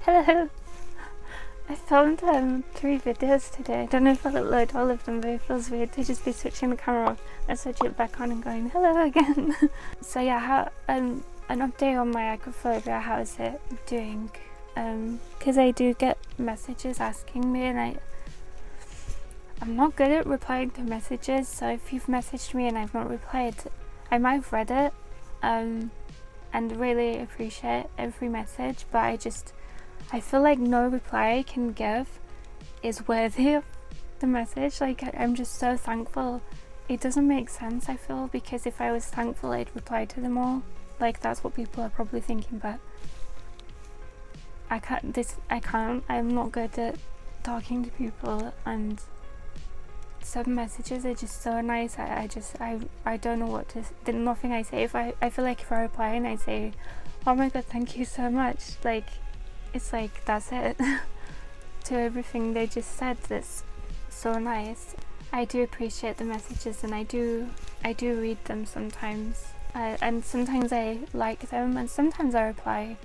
Hello! I filmed 3 videos today. I don't know if I'll upload all of them, but it feels weird to just be switching the camera off and switching it back on and going hello again. So yeah, how, an update on my agoraphobia, how is it doing? Because I do get messages asking me, and I'm not good at replying to messages, so if you've messaged me and I've not replied, I might have read it and really appreciate every message, but I feel like no reply I can give is worthy of the message. Like, I'm just so thankful. It doesn't make sense, I feel, because if I was thankful I'd reply to them all. Like, that's what people are probably thinking, but I can't. I'm not good at talking to people, and some messages are just so nice. I don't know what to, nothing I say, I feel like if I reply and I say, oh my god, thank you so much, like, it's like, that's it. To everything they just said that's so nice. I do appreciate the messages, and I do read them sometimes, and sometimes I like them, and sometimes I reply.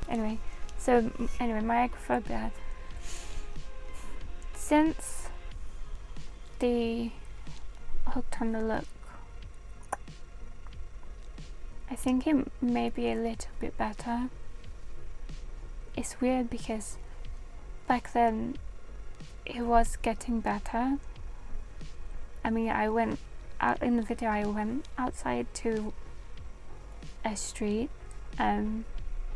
Anyway, my agoraphobia, since the hooked on the look, I think it may be a little bit better. It's weird because back then it was getting better. I mean, I went out in the video, I went outside to a street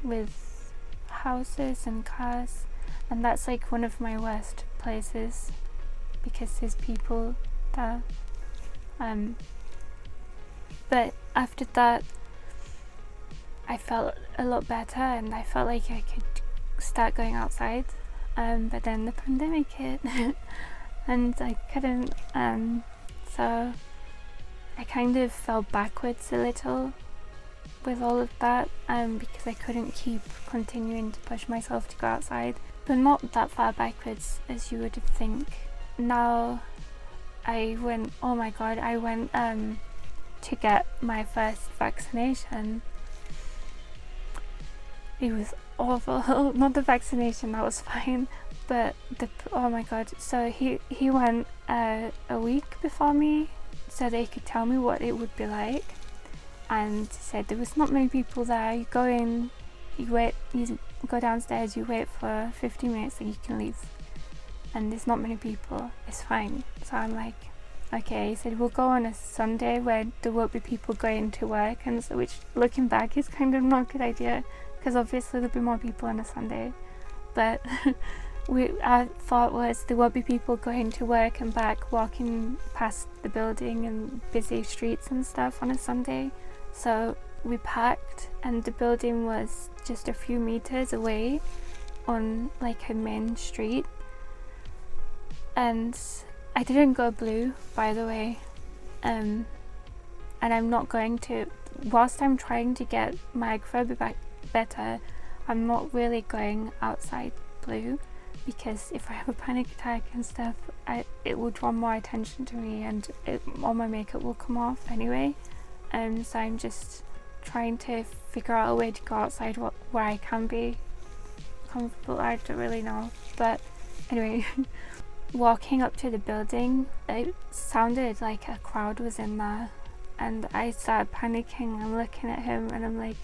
with houses and cars, and that's like one of my worst places because there's people there. But after that I felt a lot better, and I felt like I could start going outside, but then the pandemic hit and I couldn't, so I kind of fell backwards a little with all of that, because I couldn't keep continuing to push myself to go outside, but not that far backwards as you would think. Now I went to get my first vaccination. It was awful. Not the vaccination, that was fine, but oh my god. So he went a week before me so they could tell me what it would be like, and he said there was not many people there. You go in, you wait, you go downstairs, you wait for 15 minutes and you can leave, and there's not many people, it's fine. So I'm like, okay. He said we'll go on a Sunday where there won't be people going to work, and so, which looking back is kind of not a good idea, because obviously there'll be more people on a Sunday, but our thought was there won't be people going to work and back, walking past the building and busy streets and stuff on a Sunday. So we parked, and the building was just a few meters away on like a main street, and I didn't go blue, by the way, and I'm not going to, whilst I'm trying to get my agoraphobia back better, I'm not really going outside blue, because if I have a panic attack and stuff, it will draw more attention to me, and all my makeup will come off anyway. So I'm just trying to figure out a way to go outside where I can be comfortable. I don't really know, but anyway. Walking up to the building, it sounded like a crowd was in there, and I started panicking. I'm looking at him and I'm like,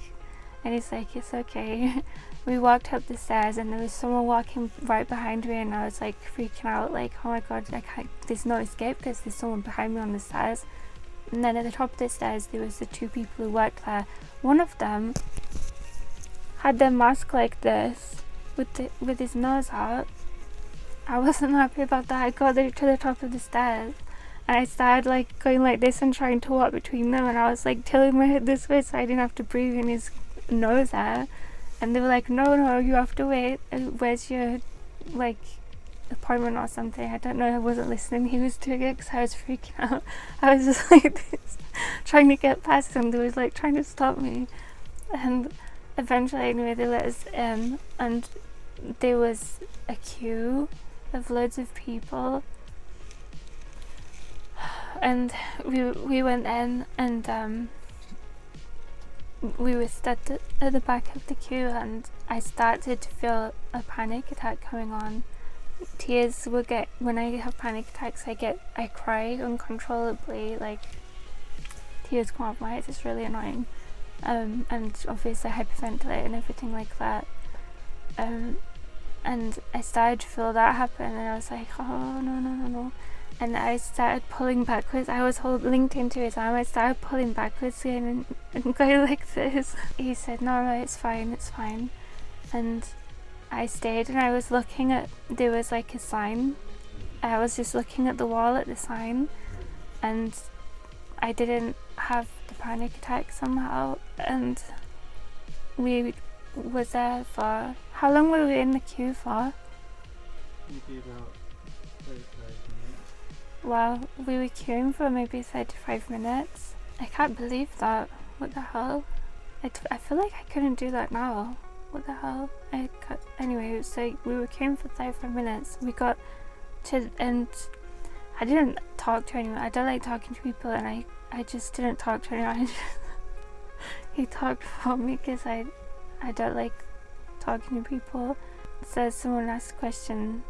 and he's like, it's okay. We walked up the stairs and there was someone walking right behind me, and I was like freaking out, like, oh my god, there's no escape because there's someone behind me on the stairs. And then at the top of the stairs there was the 2 people who worked there. One of them had their mask like this with his nose out. I wasn't happy about that. I got to the top of the stairs and I started like going like this and trying to walk between them, and I was like tilting my head this way so I didn't have to breathe in his nose air, and they were like, no, you have to wait, where's your like appointment or something. I don't know, I wasn't listening. He was doing it because I was freaking out. I was just like this, trying to get past him. They was like trying to stop me, and eventually anyway they let us in, and there was a queue of loads of people, and we went in, and we were stood at the back of the queue, and I started to feel a panic attack coming on. Tears will get, when I have panic attacks, I cry uncontrollably, like tears come out of my eyes. It's really annoying. And obviously hyperventilate and everything like that. And I started to feel that happen, and I was like, oh no. And I started pulling backwards. I was linked into his arm. I started pulling backwards again and going like this. He said, no, it's fine. And I stayed, and I was looking at, there was like a sign. I was just looking at the wall at the sign, and I didn't have the panic attack somehow. And we was there for, how long were we in the queue for? Maybe about 35 minutes. Well, we were queuing for maybe 35 minutes. I can't believe that. What the hell? I feel like I couldn't do that now. What the hell? Anyway, so we were queuing for 35 minutes. We got to, and I didn't talk to anyone. I don't like talking to people, and I just didn't talk to anyone. He talked for me because I don't like talking to people. So someone asked a question,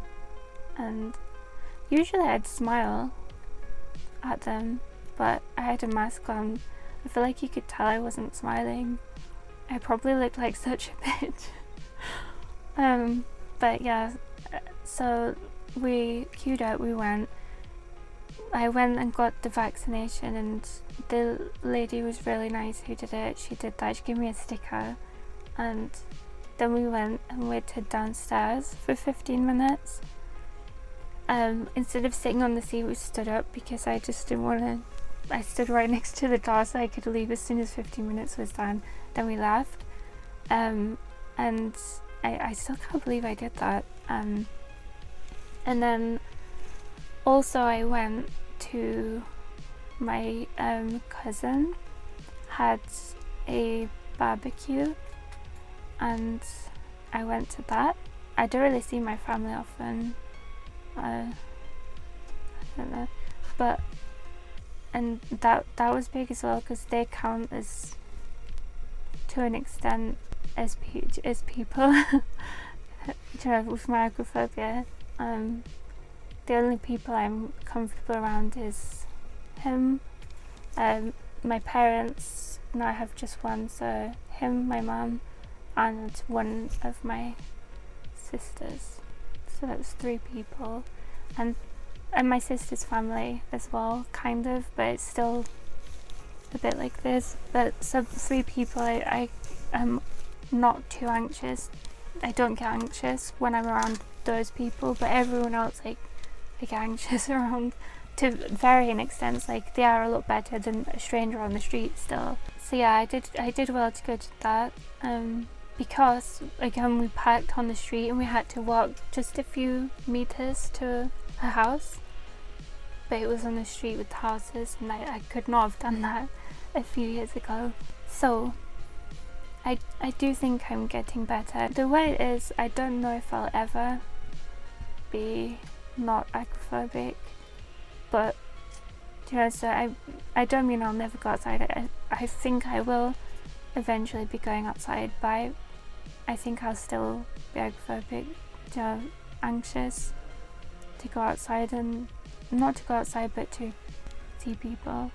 and usually I'd smile at them, but I had a mask on. I feel like you could tell I wasn't smiling. I probably looked like such a bitch. But yeah, so we queued up, I went and got the vaccination, and the lady was really nice who did it. She did that, she gave me a sticker, and then we went and waited downstairs for 15 minutes. Instead of sitting on the seat, we stood up because I just didn't want to. I stood right next to the door so I could leave as soon as 15 minutes was done. Then we left, and I still can't believe I did that. And then also I went to my cousin had a barbecue, and I went to that. I don't really see my family often. I don't know, but and that was big as well, because they count as, to an extent, as people. You know, with my agoraphobia, the only people I'm comfortable around is him, my parents. Now I have just one, so him, my mum, and one of my sisters. So that's 3 people, and my sister's family as well, kind of, but it's still a bit like this. But so 3 people, I am not too anxious. I don't get anxious when I'm around those people, but everyone else, like, I get anxious around to varying extents. Like, they are a lot better than a stranger on the street still. So yeah, I did well to go to that. Because again, we parked on the street and we had to walk just a few meters to a house, but it was on the street with houses, and I could not have done that a few years ago. So I do think I'm getting better. The way it is, I don't know if I'll ever be not agoraphobic, but you know, so I don't mean I'll never go outside. I think I will eventually be going outside, but I think I'll still be agoraphobic, you know, anxious to go outside, and not to go outside but to see people.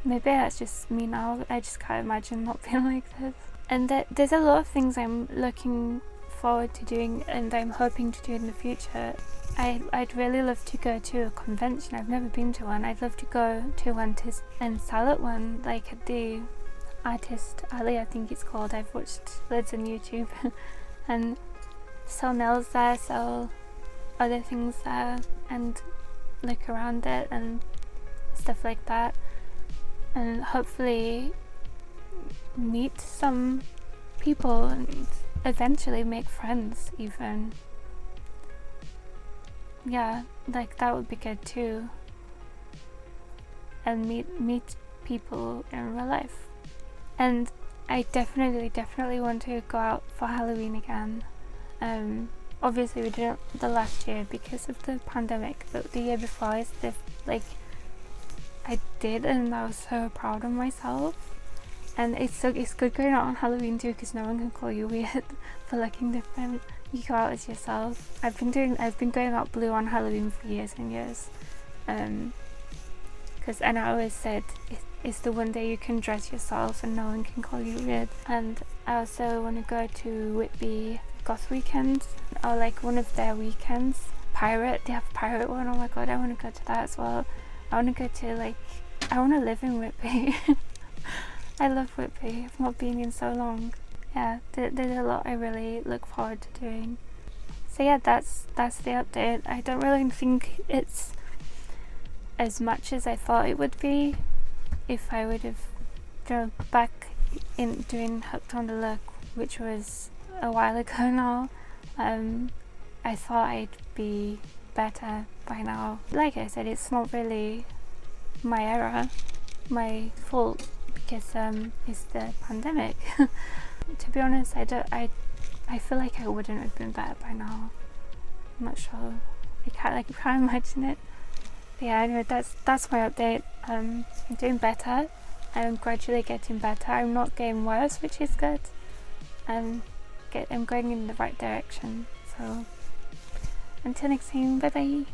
Maybe that's just me now. I just can't imagine not being like this. And there's a lot of things I'm looking forward to doing, and I'm hoping to do in the future. I'd really love to go to a convention. I've never been to one. I'd love to go to one and sell at one, like at the Artist Alley, I think it's called. I've watched loads on YouTube and sell nails there, sell other things there, and look around it and stuff like that, and hopefully meet some people and eventually make friends even. Yeah, like that would be good too, and meet people in real life. And I definitely want to go out for Halloween again. Obviously we didn't the last year because of the pandemic, but the year before I did, and I was so proud of myself. And it's good going out on Halloween too, because no one can call you weird for looking different. You go out as yourself. I've been going out blue on Halloween for years and years. And I always said it's the one day you can dress yourself and no one can call you weird. And I also want to go to Whitby Goth Weekend, or like one of their weekends. Pirate, they have a pirate one. Oh my god, I want to go to that as well. I want to go to I want to live in Whitby. I love Whitby. I've not been in so long. Yeah, there's a lot I really look forward to doing. So yeah, that's the update. I don't really think it's as much as I thought it would be if I would have gone back in doing Hooked on the Look, which was a while ago now. I thought I'd be better by now. Like I said, it's not really my error, my fault, because it's the pandemic. To be honest, I feel like I wouldn't have been better by now. I'm not sure. I can't imagine it. But yeah, anyway, that's my update. I'm doing better. I'm gradually getting better. I'm not getting worse, which is good. I'm going in the right direction. So until next time, bye bye.